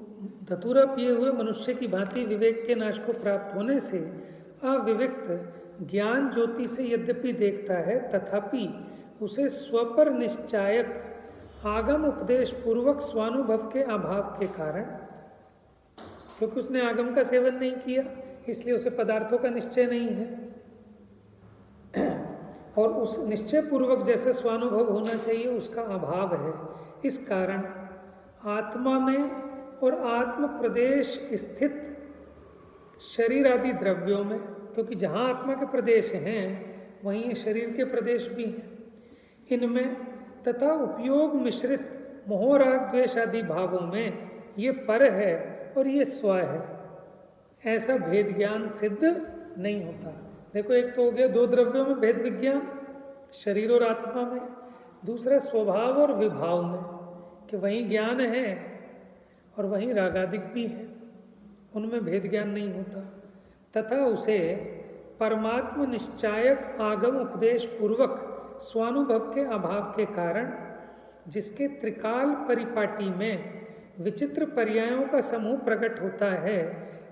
धतूरा पिए हुए मनुष्य की भांति विवेक के नाश को प्राप्त होने से अविविक्त ज्ञान ज्योति से यद्यपि देखता है, तथापि उसे स्वपर निश्चायक आगम उपदेश पूर्वक स्वानुभव के अभाव के कारण, क्योंकि उसने आगम का सेवन नहीं किया इसलिए उसे पदार्थों का निश्चय नहीं है, और उस निश्चय पूर्वक जैसे स्वानुभव होना चाहिए उसका अभाव है। इस कारण आत्मा में और आत्म प्रदेश स्थित शरीर आदि द्रव्यों में, क्योंकि जहाँ आत्मा के प्रदेश हैं वहीं शरीर के प्रदेश भी हैं, इनमें तथा उपयोग मिश्रित मोह राग द्वेष आदि भावों में ये पर है और ये स्व है, ऐसा भेद ज्ञान सिद्ध नहीं होता। देखो, एक तो हो गया दो द्रव्यों में भेद विज्ञान, शरीर और आत्मा में, दूसरा स्वभाव और विभाव में, कि वहीं ज्ञान है और वहीं रागादिक भी है, उनमें भेद ज्ञान नहीं होता। तथा उसे परमात्म निश्चायक आगम उपदेश पूर्वक स्वानुभव के अभाव के कारण, जिसके त्रिकाल परिपाटी में विचित्र पर्यायों का समूह प्रकट होता है,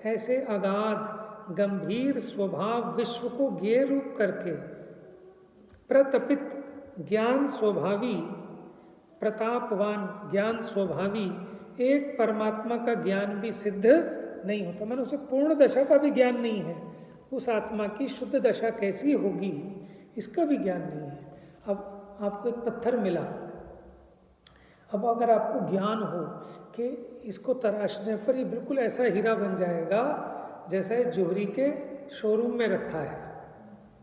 ऐसे अगाध गंभीर स्वभाव विश्व को ज्ञेय रूप करके प्रतपित ज्ञान स्वभावी, प्रतापवान ज्ञान स्वभावी एक परमात्मा का ज्ञान भी सिद्ध नहीं होता। मैंने उसे पूर्ण दशा का भी ज्ञान नहीं है, उस आत्मा की शुद्ध दशा कैसी होगी इसका भी ज्ञान नहीं है। अब आपको एक पत्थर मिला, अब अगर आपको ज्ञान हो कि इसको तराशने पर ये बिल्कुल ऐसा हीरा बन जाएगा जैसा जोहरी के शोरूम में रखा है,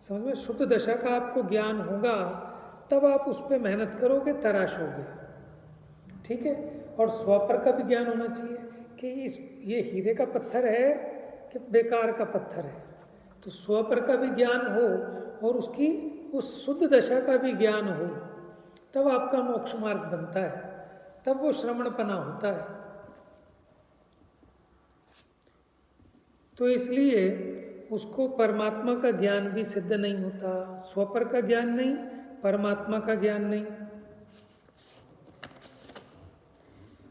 समझ में, शुद्ध दशा का आपको ज्ञान होगा, तब आप उस पर मेहनत करोगे, तराशोगे, ठीक है। और स्वपर का भी ज्ञान होना चाहिए कि ये हीरे का पत्थर है कि बेकार का पत्थर है, तो स्वपर का भी ज्ञान हो और उसकी उस शुद्ध दशा का भी ज्ञान हो, तब आपका मोक्ष मार्ग बनता है, तब वो श्रवणपना होता है। तो इसलिए उसको परमात्मा का ज्ञान भी सिद्ध नहीं होता, स्वपर का ज्ञान नहीं, परमात्मा का ज्ञान नहीं।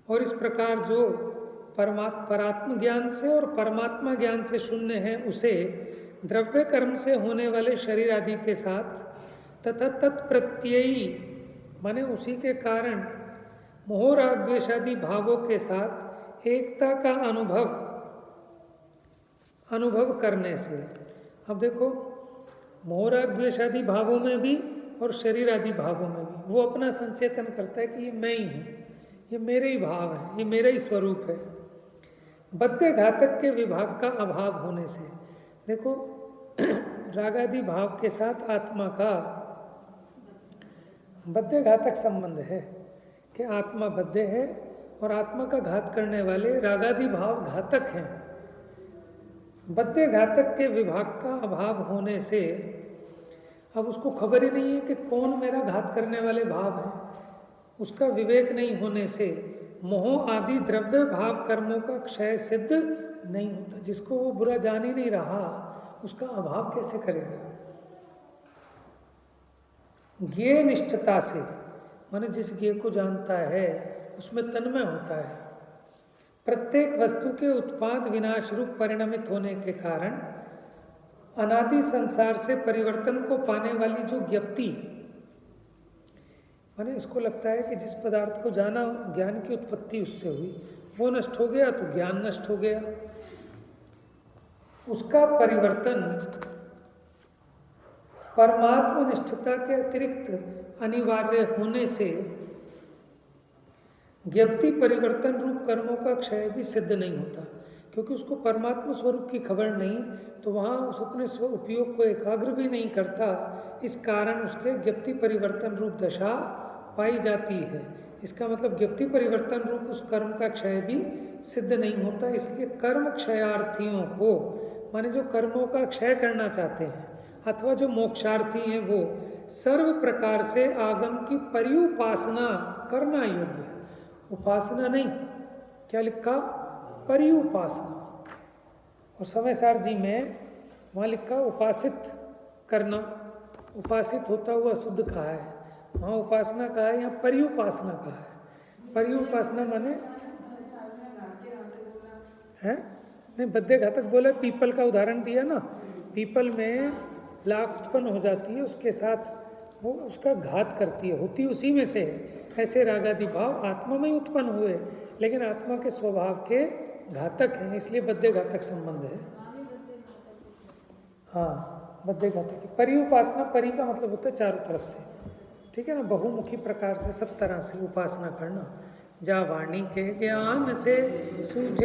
और इस प्रकार जो परात्म ज्ञान से और परमात्मा ज्ञान से शून्य है, उसे द्रव्य कर्म से होने वाले शरीर आदि के साथ तथा तत्प्रत्ययी माने उसी के कारण मोह राग द्वेष आदि भावों के साथ एकता का अनुभव करने से, अब देखो मोह राग द्वेष आदि भावों में भी और शरीर आदि भावों में भी वो अपना संचेतन करता है कि ये मैं ही हूँ, ये मेरे ही भाव है, ये मेरा ही स्वरूप है। बद्ध घातक के विभाग का अभाव होने से, देखो रागादि भाव के साथ आत्मा का बद्ध घातक संबंध है कि आत्मा बद्ध है और आत्मा का घात करने वाले रागादि भाव घातक हैं। बद्ध घातक के विभाग का अभाव होने से अब उसको खबर ही नहीं है कि कौन मेरा घात करने वाले भाव है। उसका विवेक नहीं होने से मोह आदि द्रव्य भाव कर्मों का क्षय सिद्ध नहीं होता। जिसको वो बुरा जान ही नहीं रहा उसका अभाव कैसे करेगा। ज्ञेय निष्ठता से, माने जिस ज्ञेय को जानता है उसमें तन्मय होता है। प्रत्येक वस्तु के उत्पाद विनाश रूप परिणमित होने के कारण अनादि संसार से परिवर्तन को पाने वाली जो ज्ञप्ति, माने इसको लगता है कि जिस पदार्थ को जाना ज्ञान की उत्पत्ति उससे हुई, वो नष्ट हो गया तो ज्ञान नष्ट हो गया। उसका परिवर्तन परमात्म निष्ठता के अतिरिक्त अनिवार्य होने से ज्ञप्ति परिवर्तन रूप कर्मों का क्षय भी सिद्ध नहीं होता, क्योंकि उसको परमात्मा स्वरूप की खबर नहीं, तो वहाँ उस अपने स्व उपयोग को एकाग्र भी नहीं करता। इस कारण उसके ज्ञप्ति परिवर्तन रूप दशा पाई जाती है। इसका मतलब ज्ञप्ति परिवर्तन रूप उस कर्म का क्षय भी सिद्ध नहीं होता। इसलिए कर्म क्षयार्थियों को, माने जो कर्मों का क्षय करना चाहते हैं अथवा जो मोक्षार्थी हैं, वो सर्व प्रकार से आगम की पर्युपासना करना योग्य है। उपासना नहीं, क्या लिखा, पर्युपासना। और समयसार जी में वहाँ लिखा उपासित करना, उपासित होता हुआ शुद्ध कहा है, वहाँ उपासना कहा है, यहाँ पर्युपासना कहा है। पर्युपासना माने है नहीं, बद्ध घातक बोला, पीपल का उदाहरण दिया ना, पीपल में लाख उत्पन्न हो जाती है, उसके साथ वो उसका घात करती है, होती उसी में से है। ऐसे रागादि भाव आत्मा में ही उत्पन्न हुए, लेकिन आत्मा के स्वभाव के घातक हैं, इसलिए बद्ध घातक संबंध है। हाँ, बद्ध घातक। पर्युपासना, परि का मतलब होता है चारों तरफ से, ठीक है ना, बहुमुखी प्रकार से सब तरह से उपासना करना। जा वाणी के ज्ञान से सूझे